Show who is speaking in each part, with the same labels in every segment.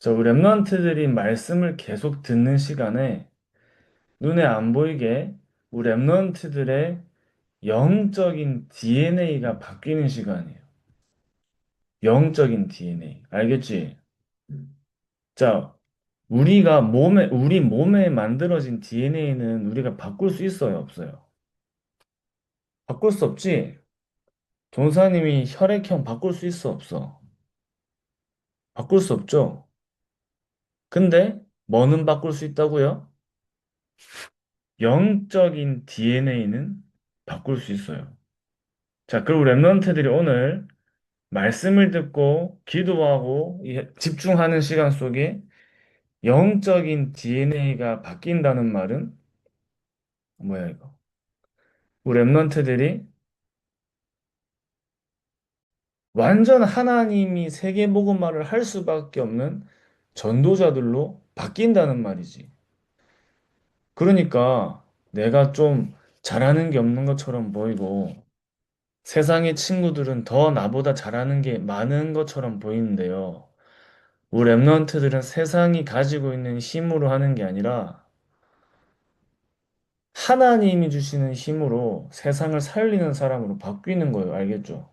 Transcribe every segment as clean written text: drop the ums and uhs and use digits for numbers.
Speaker 1: 우리 랩런트들이 말씀을 계속 듣는 시간에 눈에 안 보이게 우리 랩런트들의 영적인 DNA가 바뀌는 시간이에요. 영적인 DNA. 알겠지? 자, 우리 몸에 만들어진 DNA는 우리가 바꿀 수 있어요, 없어요? 바꿀 수 없지? 전사님이 혈액형 바꿀 수 있어, 없어? 바꿀 수 없죠? 근데 뭐는 바꿀 수 있다고요? 영적인 DNA는 바꿀 수 있어요. 자, 그리고 랩런트들이 오늘 말씀을 듣고 기도하고 집중하는 시간 속에 영적인 DNA가 바뀐다는 말은 뭐야, 이거? 우리 랩런트들이 완전 하나님이 세계복음화를 할 수밖에 없는 전도자들로 바뀐다는 말이지. 그러니까 내가 좀 잘하는 게 없는 것처럼 보이고 세상의 친구들은 더 나보다 잘하는 게 많은 것처럼 보이는데요. 우리 랩런트들은 세상이 가지고 있는 힘으로 하는 게 아니라 하나님이 주시는 힘으로 세상을 살리는 사람으로 바뀌는 거예요. 알겠죠?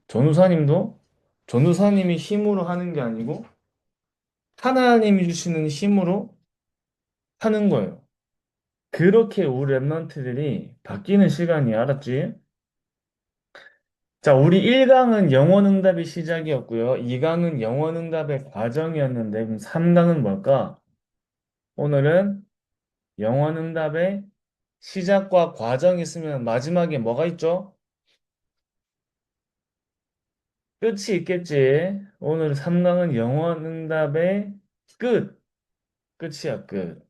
Speaker 1: 전도사님도 전도사님이 힘으로 하는 게 아니고 하나님이 주시는 힘으로 하는 거예요. 그렇게 우리 랩런트들이 바뀌는 시간이 알았지? 자, 우리 1강은 영원응답의 시작이었고요. 2강은 영원응답의 과정이었는데 그럼 3강은 뭘까? 오늘은 영원응답의 시작과 과정이 있으면 마지막에 뭐가 있죠? 끝이 있겠지. 오늘 3강은 영원응답의 끝. 끝이야, 끝.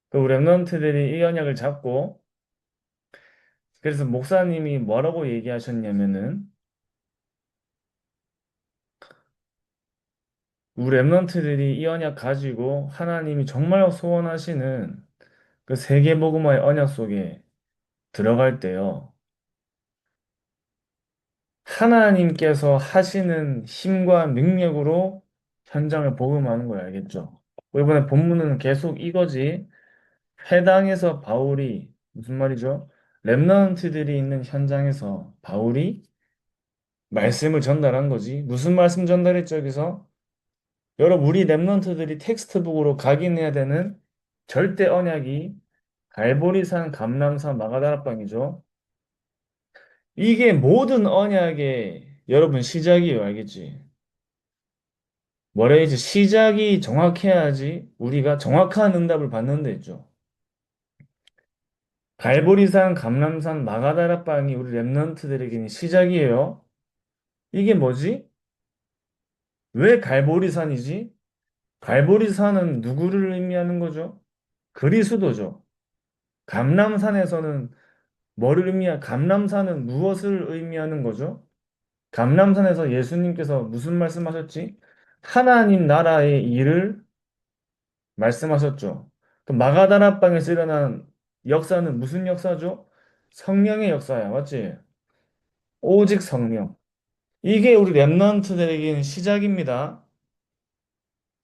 Speaker 1: 그 우리 랩런트들이 이 언약을 잡고 그래서 목사님이 뭐라고 얘기하셨냐면은 우리 랩런트들이 이 언약 가지고 하나님이 정말 소원하시는 그 세계복음화의 언약 속에 들어갈 때요. 하나님께서 하시는 힘과 능력으로 현장을 복음하는 걸 알겠죠? 이번에 본문은 계속 이거지. 해당에서 바울이 무슨 말이죠? 렘넌트들이 있는 현장에서 바울이 말씀을 전달한 거지. 무슨 말씀 전달했죠, 여기서? 여러분, 우리 렘넌트들이 텍스트북으로 각인해야 되는 절대 언약이 갈보리산, 감람산, 마가다락방이죠. 이게 모든 언약의 여러분 시작이에요, 알겠지? 뭐라 해야지? 시작이 정확해야지 우리가 정확한 응답을 받는 데 있죠. 갈보리산, 감람산, 마가다락방이 우리 랩런트들에게는 시작이에요. 이게 뭐지? 왜 갈보리산이지? 갈보리산은 누구를 의미하는 거죠? 그리스도죠. 감람산에서는 감람산은 무엇을 의미하는 거죠? 감람산에서 예수님께서 무슨 말씀하셨지? 하나님 나라의 일을 말씀하셨죠. 그 마가다락방에서 일어난 역사는 무슨 역사죠? 성령의 역사야, 맞지? 오직 성령. 이게 우리 랩런트들에게는 시작입니다.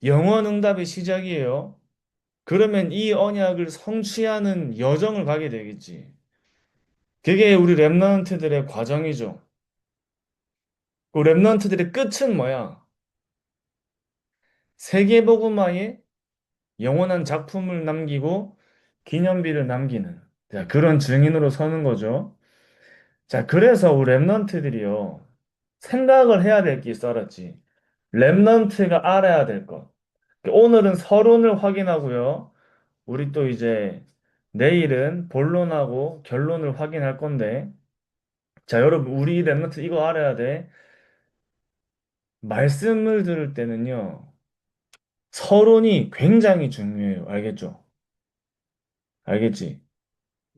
Speaker 1: 영원 응답의 시작이에요. 그러면 이 언약을 성취하는 여정을 가게 되겠지. 그게 우리 랩런트들의 과정이죠. 그 랩런트들의 끝은 뭐야? 세계복음화에 영원한 작품을 남기고 기념비를 남기는 자, 그런 증인으로 서는 거죠. 자, 그래서 우리 랩런트들이요. 생각을 해야 될 게 있어, 알았지? 랩런트가 알아야 될 것. 오늘은 서론을 확인하고요. 우리 또 이제 내일은 본론하고 결론을 확인할 건데, 자, 여러분, 우리 랩런트 이거 알아야 돼. 말씀을 들을 때는요, 서론이 굉장히 중요해요. 알겠죠? 알겠지?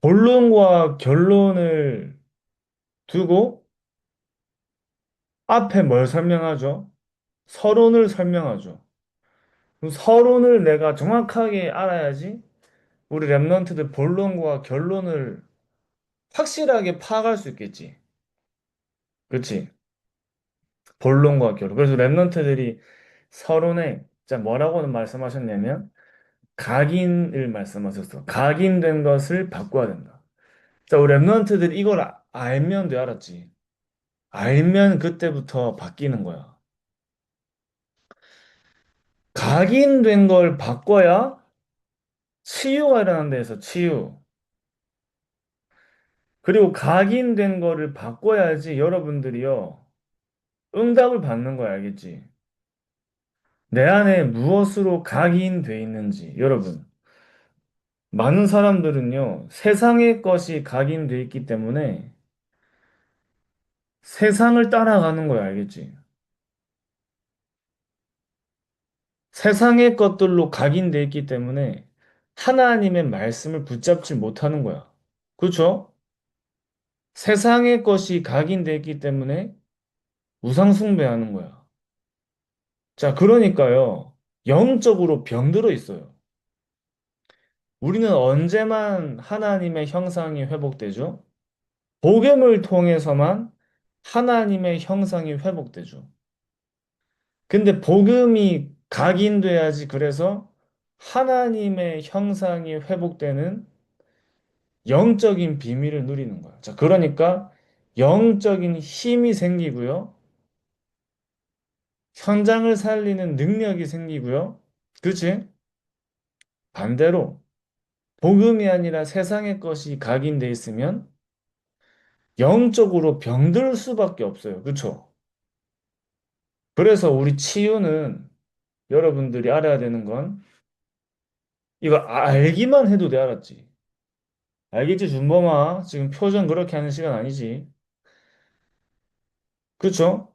Speaker 1: 본론과 결론을 두고 앞에 뭘 설명하죠? 서론을 설명하죠. 그럼 서론을 내가 정확하게 알아야지 우리 랩런트들 본론과 결론을 확실하게 파악할 수 있겠지. 그치? 본론과 결론. 그래서 랩런트들이 서론에 자 뭐라고는 말씀하셨냐면 각인을 말씀하셨어. 각인된 것을 바꿔야 된다. 자, 우리 랩런트들이 이걸 알면 돼, 알았지? 알면 그때부터 바뀌는 거야. 각인된 걸 바꿔야 치유가 일어나는 데에서 치유. 그리고 각인된 거를 바꿔야지 여러분들이요. 응답을 받는 거야, 알겠지? 내 안에 무엇으로 각인돼 있는지, 여러분. 많은 사람들은요, 세상의 것이 각인돼 있기 때문에 세상을 따라가는 거야, 알겠지? 세상의 것들로 각인돼 있기 때문에 하나님의 말씀을 붙잡지 못하는 거야. 그렇죠? 세상의 것이 각인돼 있기 때문에 우상숭배하는 거야. 자, 그러니까요, 영적으로 병들어 있어요. 우리는 언제만 하나님의 형상이 회복되죠? 복음을 통해서만 하나님의 형상이 회복되죠. 근데 복음이 각인돼야지 그래서 하나님의 형상이 회복되는 영적인 비밀을 누리는 거야. 자, 그러니까 영적인 힘이 생기고요. 현장을 살리는 능력이 생기고요. 그치? 반대로 복음이 아니라 세상의 것이 각인돼 있으면 영적으로 병들 수밖에 없어요. 그쵸? 그래서 우리 치유는 여러분들이 알아야 되는 건 이거 알기만 해도 돼, 알았지? 알겠지, 준범아? 지금 표정 그렇게 하는 시간 아니지? 그쵸?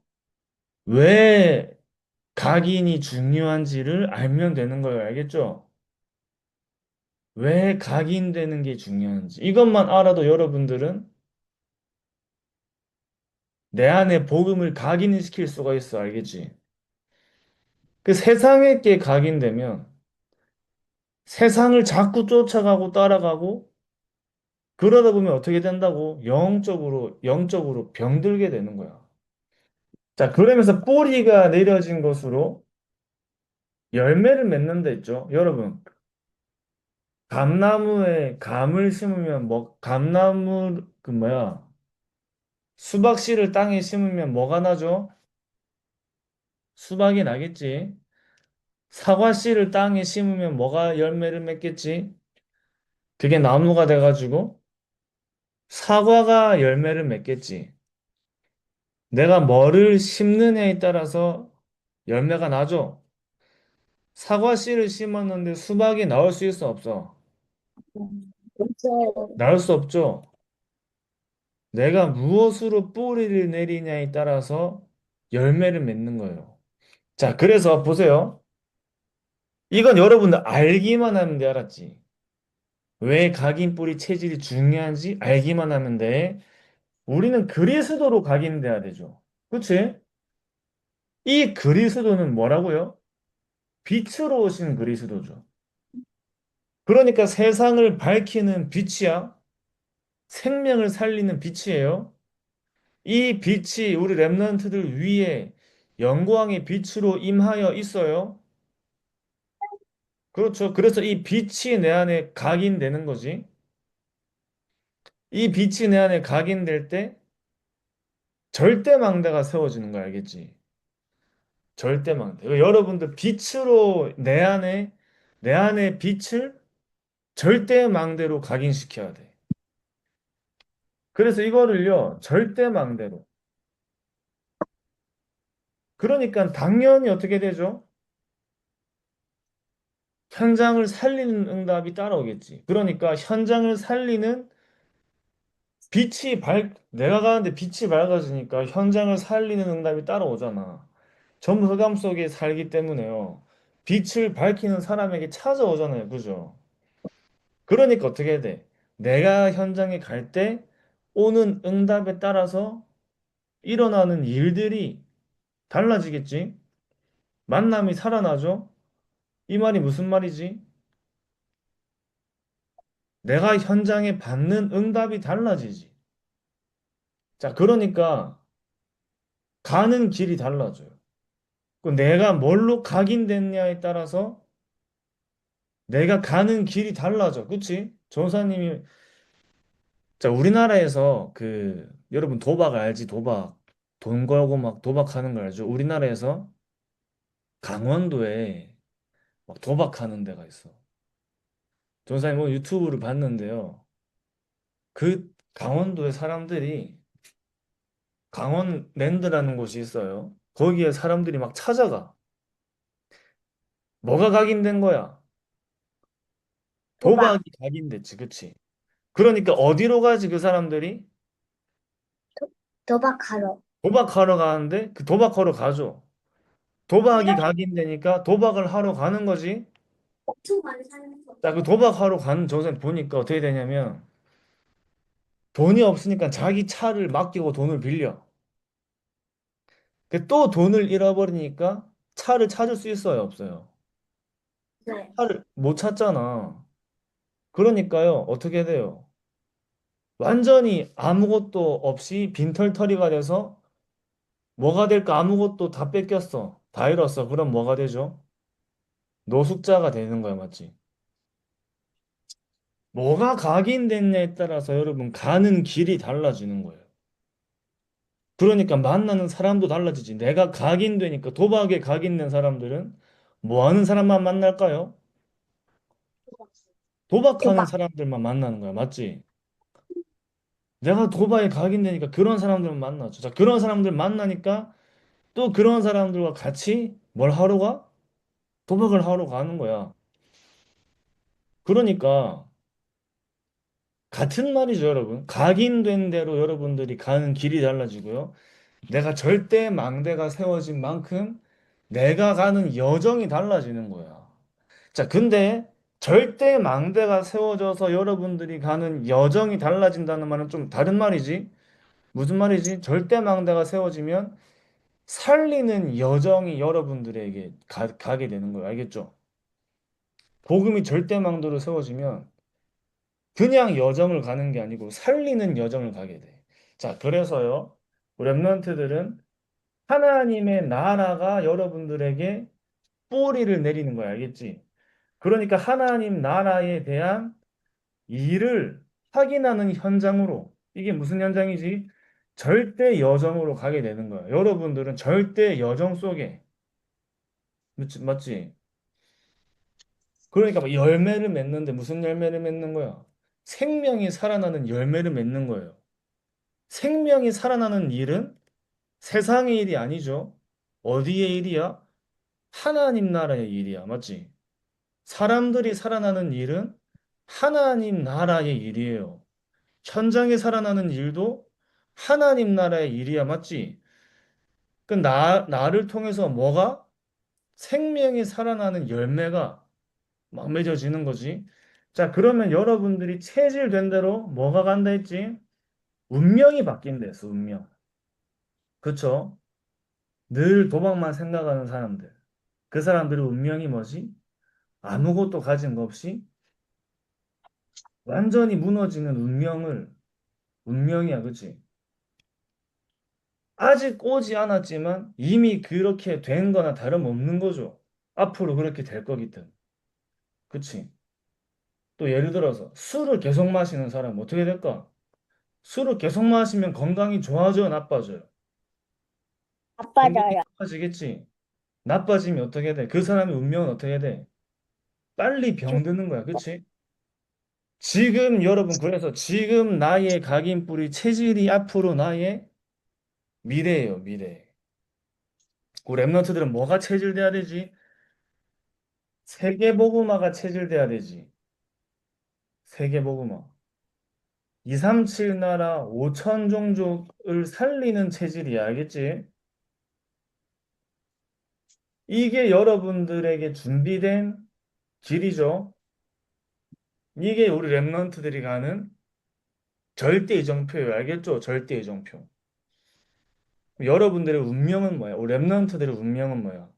Speaker 1: 왜 각인이 중요한지를 알면 되는 거예요. 알겠죠? 왜 각인되는 게 중요한지. 이것만 알아도 여러분들은 내 안에 복음을 각인시킬 수가 있어. 알겠지? 그 세상에 게 각인되면 세상을 자꾸 쫓아가고 따라가고 그러다 보면 어떻게 된다고? 영적으로 병들게 되는 거야. 자, 그러면서 뿌리가 내려진 것으로 열매를 맺는 데 있죠. 여러분, 감나무에 감을 심으면 감나무, 수박 씨를 땅에 심으면 뭐가 나죠? 수박이 나겠지. 사과 씨를 땅에 심으면 뭐가 열매를 맺겠지? 그게 나무가 돼가지고 사과가 열매를 맺겠지. 내가 뭐를 심느냐에 따라서 열매가 나죠. 사과 씨를 심었는데 수박이 나올 수 있어, 없어?
Speaker 2: 그렇죠.
Speaker 1: 나올 수 없죠. 내가 무엇으로 뿌리를 내리냐에 따라서 열매를 맺는 거예요. 자, 그래서 보세요. 이건 여러분들 알기만 하면 돼, 알았지? 왜 각인뿌리 체질이 중요한지 알기만 하면 돼. 우리는 그리스도로 각인돼야 되죠. 그치? 이 그리스도는 뭐라고요? 빛으로 오신 그리스도죠. 그러니까 세상을 밝히는 빛이야. 생명을 살리는 빛이에요. 이 빛이 우리 렘넌트들 위에 영광의 빛으로 임하여 있어요. 그렇죠. 그래서 이 빛이 내 안에 각인되는 거지. 이 빛이 내 안에 각인될 때 절대망대가 세워지는 거 알겠지? 절대망대. 여러분들 빛으로 내 안에 빛을 절대망대로 각인시켜야 돼. 그래서 이거를요, 절대망대로. 그러니까 당연히 어떻게 되죠? 현장을 살리는 응답이 따라오겠지. 그러니까 현장을 살리는 내가 가는데 빛이 밝아지니까 현장을 살리는 응답이 따라오잖아. 점흑감 속에 살기 때문에요. 빛을 밝히는 사람에게 찾아오잖아요. 그죠? 그러니까 어떻게 해야 돼? 내가 현장에 갈 때 오는 응답에 따라서 일어나는 일들이 달라지겠지? 만남이 살아나죠? 이 말이 무슨 말이지? 내가 현장에 받는 응답이 달라지지. 자, 그러니까 가는 길이 달라져요. 그 내가 뭘로 각인됐냐에 따라서 내가 가는 길이 달라져. 그치? 전사님이, 자, 우리나라에서 그, 여러분 도박 알지? 도박. 돈 걸고 막 도박하는 거 알죠? 우리나라에서 강원도에 막 도박하는 데가 있어. 전사님 뭐 유튜브를 봤는데요. 그 강원도의 사람들이 강원랜드라는 곳이 있어요. 거기에 사람들이 막 찾아가. 뭐가 각인된 거야?
Speaker 2: 도박,
Speaker 1: 도박이 각인됐지, 그치? 그러니까 어디로 가지 그 사람들이?
Speaker 2: 도, 도박하러.
Speaker 1: 도박하러 가는데 그 도박하러 가죠. 도박이 각인되니까 도박을 하러 가는 거지.
Speaker 2: 엄청 많이 사는 거
Speaker 1: 자, 그
Speaker 2: 없어?
Speaker 1: 도박하러 가는 조선 보니까 어떻게 되냐면 돈이 없으니까 자기 차를 맡기고 돈을 빌려. 또 돈을 잃어버리니까 차를 찾을 수 있어요, 없어요?
Speaker 2: 네.
Speaker 1: 차를 못 찾잖아. 그러니까요, 어떻게 돼요? 완전히 아무것도 없이 빈털터리가 돼서 뭐가 될까? 아무것도 다 뺏겼어. 다 잃었어. 그럼 뭐가 되죠? 노숙자가 되는 거야, 맞지? 뭐가 각인됐냐에 따라서 여러분 가는 길이 달라지는 거예요. 그러니까 만나는 사람도 달라지지. 내가 각인되니까 도박에 각인된 사람들은 뭐 하는 사람만 만날까요? 도박하는
Speaker 2: 도박.
Speaker 1: 사람들만 만나는 거야, 맞지? 내가 도박에 각인되니까 그런 사람들만 만나죠. 자, 그런 사람들 만나니까 또 그런 사람들과 같이 뭘 하러 가? 도박을 하러 가는 거야. 그러니까 같은 말이죠, 여러분. 각인된 대로 여러분들이 가는 길이 달라지고요. 내가 절대 망대가 세워진 만큼 내가 가는 여정이 달라지는 거야. 자, 근데 절대 망대가 세워져서 여러분들이 가는 여정이 달라진다는 말은 좀 다른 말이지. 무슨 말이지? 절대 망대가 세워지면 살리는 여정이 여러분들에게 가게 되는 거예요. 알겠죠? 복음이 절대 망대로 세워지면 그냥 여정을 가는 게 아니고 살리는 여정을 가게 돼. 자, 그래서요. 우리 랩런트들은 하나님의 나라가 여러분들에게 뿌리를 내리는 거야. 알겠지? 그러니까 하나님 나라에 대한 일을 확인하는 현장으로 이게 무슨 현장이지? 절대 여정으로 가게 되는 거야. 여러분들은 절대 여정 속에 맞지? 맞지? 그러니까 막 열매를 맺는데 무슨 열매를 맺는 거야? 생명이 살아나는 열매를 맺는 거예요. 생명이 살아나는 일은 세상의 일이 아니죠. 어디의 일이야? 하나님 나라의 일이야. 맞지? 사람들이 살아나는 일은 하나님 나라의 일이에요. 현장에 살아나는 일도 하나님 나라의 일이야. 맞지? 나를 통해서 뭐가? 생명이 살아나는 열매가 막 맺어지는 거지. 자, 그러면 여러분들이 체질된 대로 뭐가 간다 했지? 운명이 바뀐다 했어, 운명. 그쵸? 늘 도박만 생각하는 사람들. 그 사람들의 운명이 뭐지? 아무것도 가진 거 없이 완전히 무너지는 운명이야, 그치? 아직 오지 않았지만 이미 그렇게 된 거나 다름없는 거죠. 앞으로 그렇게 될 거기든. 그치? 또 예를 들어서 술을 계속 마시는 사람 어떻게 될까? 술을 계속 마시면 건강이 좋아져요, 나빠져요? 건강이
Speaker 2: 아빠져요.
Speaker 1: 나빠지겠지? 나빠지면 어떻게 돼? 그 사람의 운명은 어떻게 돼? 빨리
Speaker 2: 죽,
Speaker 1: 병드는 거야, 그치? 지금 여러분, 그래서 지금 나의 각인뿌리 체질이 앞으로 나의 미래예요, 미래. 우리 랩런트들은 뭐가 체질돼야 되지? 세계복음화가 체질돼야 되지. 세계복음화. 237 나라 5천 종족을 살리는 체질이야, 알겠지? 이게 여러분들에게 준비된 길이죠. 이게 우리 랩런트들이 가는 절대 이정표예요, 알겠죠? 절대 이정표. 여러분들의 운명은 뭐야? 우리 랩런트들의 운명은 뭐야?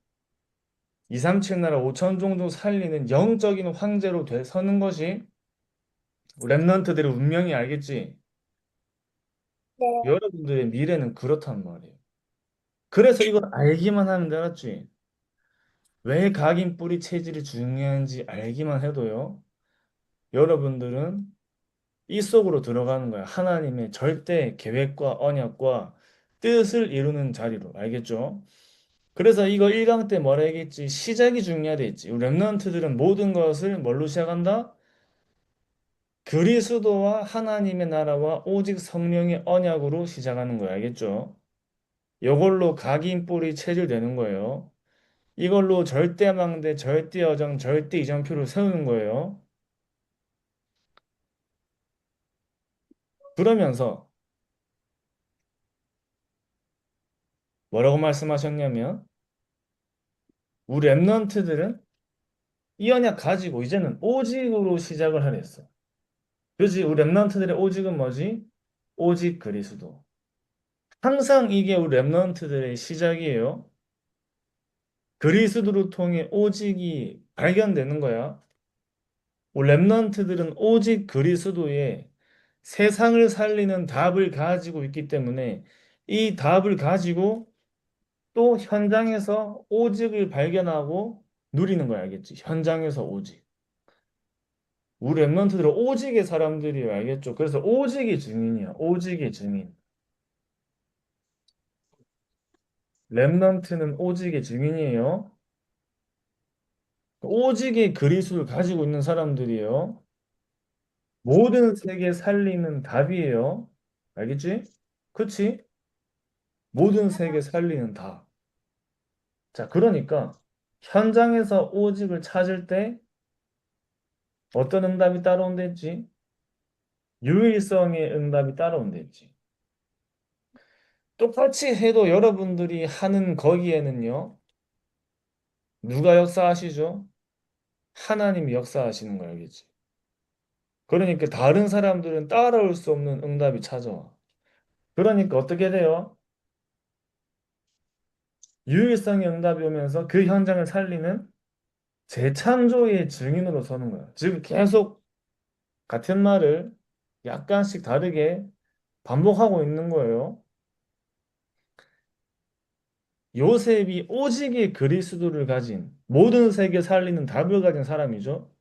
Speaker 1: 237 나라 5천 종족 살리는 영적인 황제로 서는 것이 랩런트들의 운명이 알겠지?
Speaker 2: 네.
Speaker 1: 여러분들의 미래는 그렇단 말이에요. 그래서 이걸 알기만 하면 돼, 알았지? 왜 각인 뿌리 체질이 중요한지 알기만 해도요. 여러분들은 이 속으로 들어가는 거야. 하나님의 절대 계획과 언약과 뜻을 이루는 자리로. 알겠죠? 그래서 이거 1강 때 뭐라 했겠지? 시작이 중요하다 했지. 우리 랩런트들은 모든 것을 뭘로 시작한다? 그리스도와 하나님의 나라와 오직 성령의 언약으로 시작하는 거야. 알겠죠? 이걸로 각인뿌리 체질되는 거예요. 이걸로 절대망대, 절대어정, 절대이정표를 세우는 거예요. 그러면서 뭐라고 말씀하셨냐면 우리 랩런트들은 이 언약 가지고 이제는 오직으로 시작을 하랬어. 그지? 우리 랩런트들의 오직은 뭐지? 오직 그리스도. 항상 이게 우리 랩런트들의 시작이에요. 그리스도를 통해 오직이 발견되는 거야. 우리 랩런트들은 오직 그리스도에 세상을 살리는 답을 가지고 있기 때문에 이 답을 가지고 또 현장에서 오직을 발견하고 누리는 거야, 알겠지? 현장에서 오직. 우리 랩런트들은 오직의 사람들이에요, 알겠죠? 그래서 오직의 증인이야, 오직의 증인. 랩런트는 오직의 증인이에요. 오직의 그리스도를 가지고 있는 사람들이에요. 모든 세계 살리는 답이에요. 알겠지? 그치? 모든 세계 살리는 답. 자, 그러니까 현장에서 오직을 찾을 때 어떤 응답이 따라온댔지? 유일성의 응답이 따라온댔지. 똑같이 해도 여러분들이 하는 거기에는요, 누가 역사하시죠? 하나님이 역사하시는 거 알겠지? 그러니까 다른 사람들은 따라올 수 없는 응답이 찾아와. 그러니까 어떻게 돼요? 유일성의 응답이 오면서 그 현장을 살리는 재창조의 증인으로 서는 거야. 지금 계속 같은 말을 약간씩 다르게 반복하고 있는 거예요. 요셉이 오직의 그리스도를 가진 모든 세계 살리는 답을 가진 사람이죠.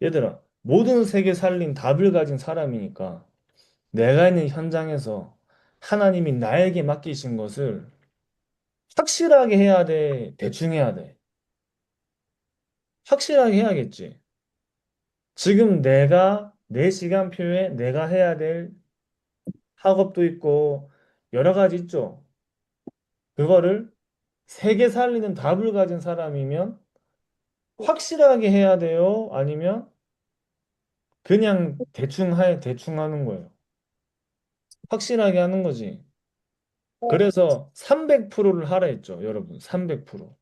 Speaker 1: 얘들아, 모든 세계 살린 답을 가진 사람이니까 내가 있는 현장에서 하나님이 나에게 맡기신 것을 확실하게 해야 돼? 대충 해야 돼? 확실하게 해야겠지. 지금 내가 내 시간표에 내가 해야 될 학업도 있고 여러 가지 있죠. 그거를 세계 살리는 답을 가진 사람이면 확실하게 해야 돼요? 아니면 그냥 대충 하는 거예요. 확실하게 하는 거지. 그래서 300%를 하라 했죠, 여러분. 300%.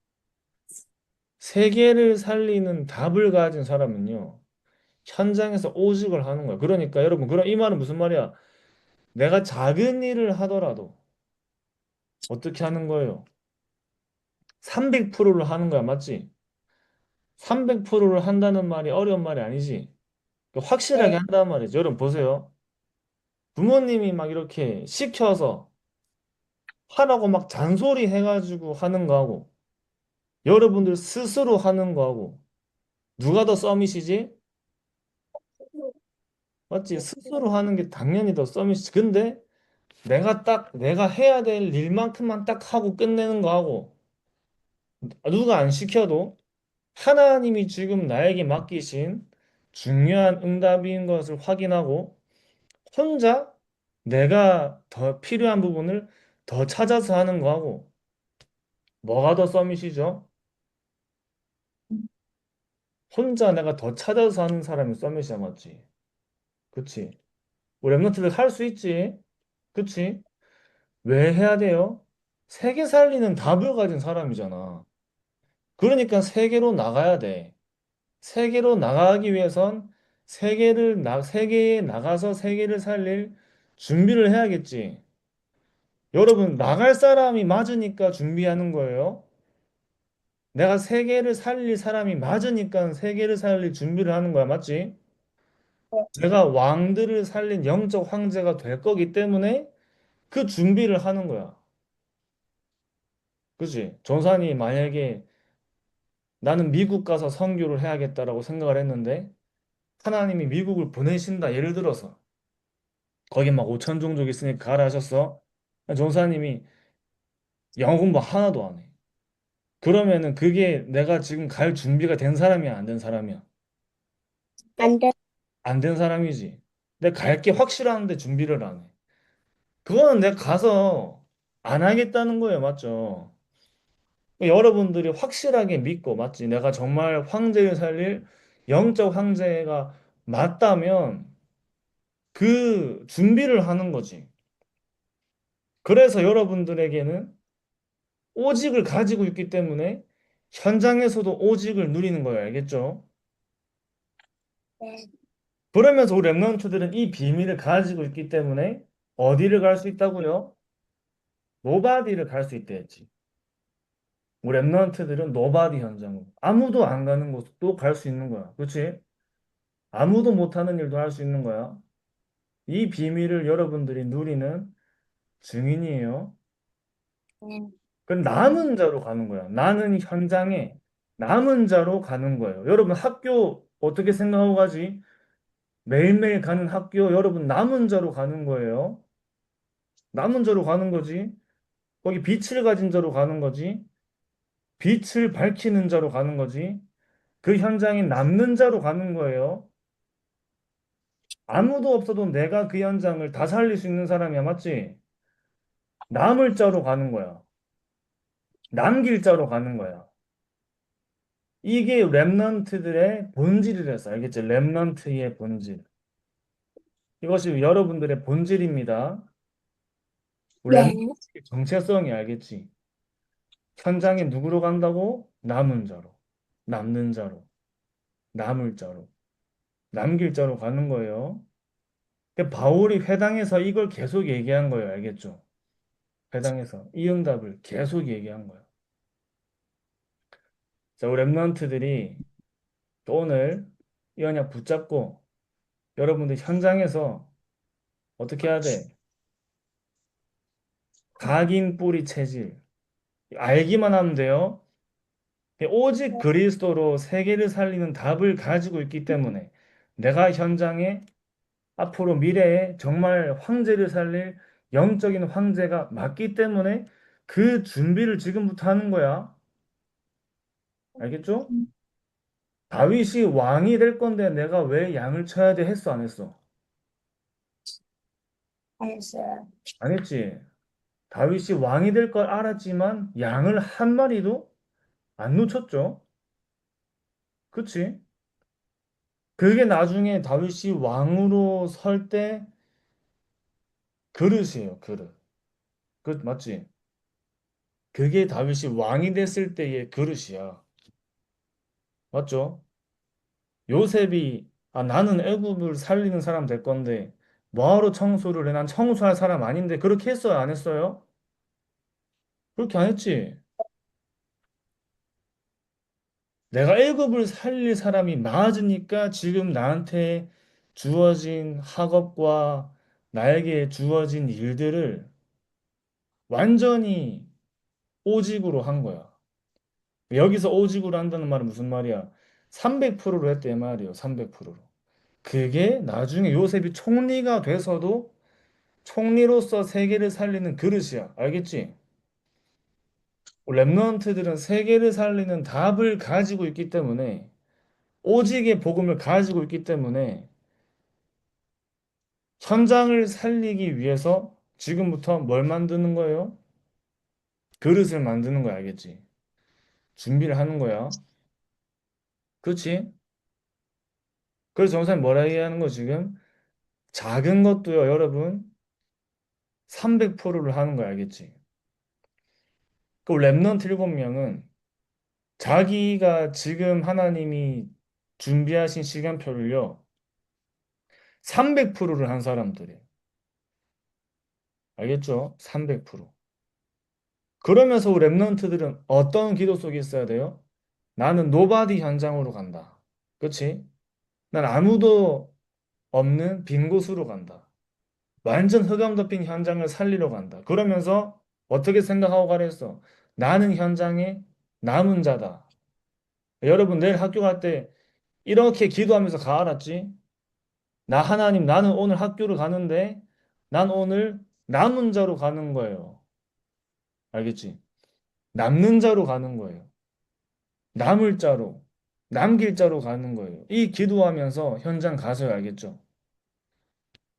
Speaker 1: 세계를 살리는 답을 가진 사람은요, 현장에서 오직을 하는 거야. 그러니까 여러분, 그럼 이 말은 무슨 말이야? 내가 작은 일을 하더라도 어떻게 하는 거예요? 300%를 하는 거야, 맞지? 300%를 한다는 말이 어려운 말이 아니지. 그러니까 확실하게
Speaker 2: 네.
Speaker 1: 한다는 말이죠. 여러분, 보세요. 부모님이 막 이렇게 시켜서 하라고 막 잔소리 해가지고 하는 거하고, 여러분들 스스로 하는 거하고, 누가 더 썸이시지? 맞지? 스스로 하는 게 당연히 더 썸이시지. 근데 내가 해야 될 일만큼만 딱 하고 끝내는 거하고, 누가 안 시켜도 하나님이 지금 나에게 맡기신 중요한 응답인 것을 확인하고, 혼자 내가 더 필요한 부분을 더 찾아서 하는 거하고, 뭐가 더 썸이시죠? 혼자 내가 더 찾아서 하는 사람이 썸이시야, 맞지? 그치? 우리 랩런트들 할 수 있지? 그치? 왜 해야 돼요? 세계 살리는 답을 가진 사람이잖아. 그러니까 세계로 나가야 돼. 세계로 나가기 위해선 세계에 나가서 세계를 살릴 준비를 해야겠지. 여러분, 나갈 사람이 맞으니까 준비하는 거예요. 내가 세계를 살릴 사람이 맞으니까 세계를 살릴 준비를 하는 거야, 맞지? 내가 왕들을 살린 영적 황제가 될 거기 때문에 그 준비를 하는 거야. 그지? 전산이 만약에 나는 미국 가서 선교를 해야겠다라고 생각을 했는데 하나님이 미국을 보내신다. 예를 들어서 거기 막 5천 종족 있으니까 가라 하셨어. 전사님이 영어 공부 하나도 안 해. 그러면은 그게 내가 지금 갈 준비가 된 사람이야, 안 된 사람이야?
Speaker 2: 안 돼.
Speaker 1: 안 된 사람이지. 내가 갈 게 확실한데 준비를 안 해. 그거는 내가 가서 안 하겠다는 거예요, 맞죠? 여러분들이 확실하게 믿고, 맞지? 내가 정말 황제를 살릴 영적 황제가 맞다면 그 준비를 하는 거지. 그래서 여러분들에게는 오직을 가지고 있기 때문에 현장에서도 오직을 누리는 거예요. 알겠죠?
Speaker 2: 네.
Speaker 1: 그러면서 우리 랩런트들은 이 비밀을 가지고 있기 때문에 어디를 갈 수 있다고요? 노바디를 갈 수 있다 했지. 우리 랩런트들은 노바디 현장으로 아무도 안 가는 곳도 갈 수 있는 거야. 그렇지? 아무도 못하는 일도 할 수 있는 거야. 이 비밀을 여러분들이 누리는 증인이에요.
Speaker 2: 네.
Speaker 1: 그럼 남은 자로 가는 거야. 나는 현장에 남은 자로 가는 거예요. 여러분 학교 어떻게 생각하고 가지? 매일매일 가는 학교 여러분 남은 자로 가는 거예요. 남은 자로 가는 거지. 거기 빛을 가진 자로 가는 거지. 빛을 밝히는 자로 가는 거지. 그 현장에 남는 자로 가는 거예요. 아무도 없어도 내가 그 현장을 다 살릴 수 있는 사람이야, 맞지? 남을 자로 가는 거야. 남길 자로 가는 거야. 이게 랩넌트들의 본질이라서 알겠지? 랩넌트의 본질. 이것이 여러분들의 본질입니다.
Speaker 2: 네.
Speaker 1: 랩넌트의 정체성이 알겠지? 현장에 누구로 간다고? 남은 자로. 남는 자로. 남을 자로. 남길 자로 가는 거예요. 근데 바울이 회당에서 이걸 계속 얘기한 거예요. 알겠죠? 회당에서 이 응답을 계속 얘기한 거예요. 자, 우리 랩런트들이 오늘 이 언약 붙잡고 여러분들 현장에서 어떻게 해야 돼? 각인 뿌리 체질. 알기만 하면 돼요. 오직 그리스도로 세계를 살리는 답을 가지고 있기 때문에 내가 현장에 앞으로 미래에 정말 황제를 살릴 영적인 황제가 맞기 때문에 그 준비를 지금부터 하는 거야. 알겠죠? 다윗이 왕이 될 건데 내가 왜 양을 쳐야 돼 했어 안 했어?
Speaker 2: 알았어요.
Speaker 1: 안 했지. 다윗이 왕이 될 걸 알았지만 양을 한 마리도 안 놓쳤죠. 그치? 그게 나중에 다윗이 왕으로 설 때 그릇이에요, 그릇. 그 맞지? 그게 다윗이 왕이 됐을 때의 그릇이야. 맞죠? 요셉이 나는 애굽을 살리는 사람 될 건데 뭐하러 청소를 해? 난 청소할 사람 아닌데 그렇게 했어요? 안 했어요? 그렇게 안 했지. 내가 애굽을 살릴 사람이 맞으니까 지금 나한테 주어진 학업과 나에게 주어진 일들을 완전히 오직으로 한 거야. 여기서 오직으로 한다는 말은 무슨 말이야? 300%로 했대 말이에요. 300%로. 그게 나중에 요셉이 총리가 돼서도 총리로서 세계를 살리는 그릇이야. 알겠지? 랩런트들은 세계를 살리는 답을 가지고 있기 때문에 오직의 복음을 가지고 있기 때문에 현장을 살리기 위해서 지금부터 뭘 만드는 거예요? 그릇을 만드는 거야, 알겠지? 준비를 하는 거야. 그렇지? 그래서 정사님 뭐라 얘기하는 거 지금? 작은 것도요, 여러분, 300%를 하는 거야, 알겠지? 그 랩넌트 7명은 자기가 지금 하나님이 준비하신 시간표를요, 300%를 한 사람들이에요. 알겠죠? 300%. 그러면서 랩넌트들은 어떤 기도 속에 있어야 돼요? 나는 노바디 현장으로 간다. 그치? 난 아무도 없는 빈 곳으로 간다. 완전 흑암 덮인 현장을 살리러 간다. 그러면서 어떻게 생각하고 가랬어? 나는 현장에 남은 자다. 여러분 내일 학교 갈 때 이렇게 기도하면서 가 알았지? 나 하나님, 나는 오늘 학교를 가는데 난 오늘 남은 자로 가는 거예요. 알겠지? 남는 자로 가는 거예요. 남을 자로, 남길 자로 가는 거예요. 이 기도하면서 현장 가서야 알겠죠?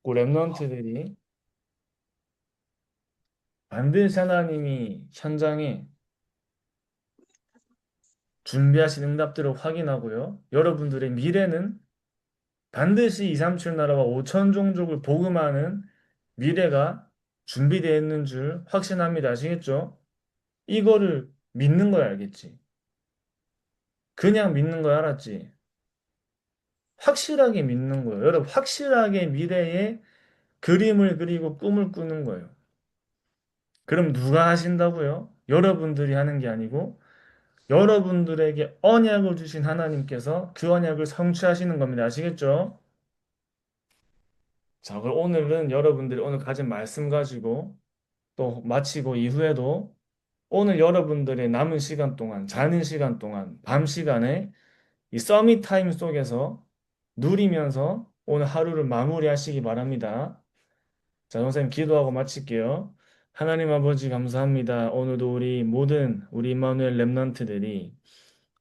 Speaker 1: 그 랩런트들이 반드시 하나님이 현장에 준비하신 응답들을 확인하고요. 여러분들의 미래는 반드시 237 나라와 5천 종족을 복음하는 미래가 준비되어 있는 줄 확신합니다. 아시겠죠? 이거를 믿는 거야, 알겠지? 그냥 믿는 거야, 알았지? 확실하게 믿는 거예요. 여러분, 확실하게 미래에 그림을 그리고 꿈을 꾸는 거예요. 그럼 누가 하신다고요? 여러분들이 하는 게 아니고 여러분들에게 언약을 주신 하나님께서 그 언약을 성취하시는 겁니다. 아시겠죠? 자, 그럼 오늘은 여러분들이 오늘 가진 말씀 가지고 또 마치고 이후에도 오늘 여러분들의 남은 시간 동안, 자는 시간 동안, 밤 시간에 이 서밋 타임 속에서 누리면서 오늘 하루를 마무리하시기 바랍니다. 자, 선생님 기도하고 마칠게요. 하나님 아버지 감사합니다. 오늘도 우리 모든 우리 임마누엘 렘넌트들이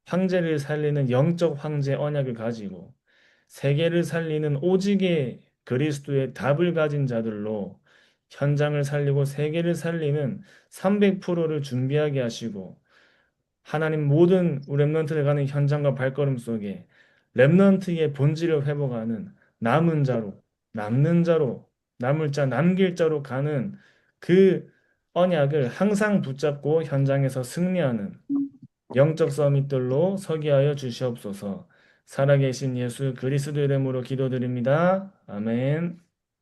Speaker 1: 황제를 살리는 영적 황제 언약을 가지고 세계를 살리는 오직의 그리스도의 답을 가진 자들로 현장을 살리고 세계를 살리는 300%를 준비하게 하시고 하나님 모든 우리 렘넌트들 가는 현장과 발걸음 속에 렘넌트의 본질을 회복하는 남은 자로 남는 자로 남을 자 남길 자로 가는 그 언약을 항상 붙잡고 현장에서 승리하는 영적 서밋들로 서게 하여 주시옵소서. 살아계신 예수 그리스도 이름으로 기도드립니다. 아멘.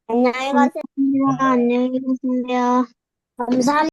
Speaker 2: 안녕히 가세요.
Speaker 3: 감사합니다. 안녕히 계세요.
Speaker 2: 감사합니다.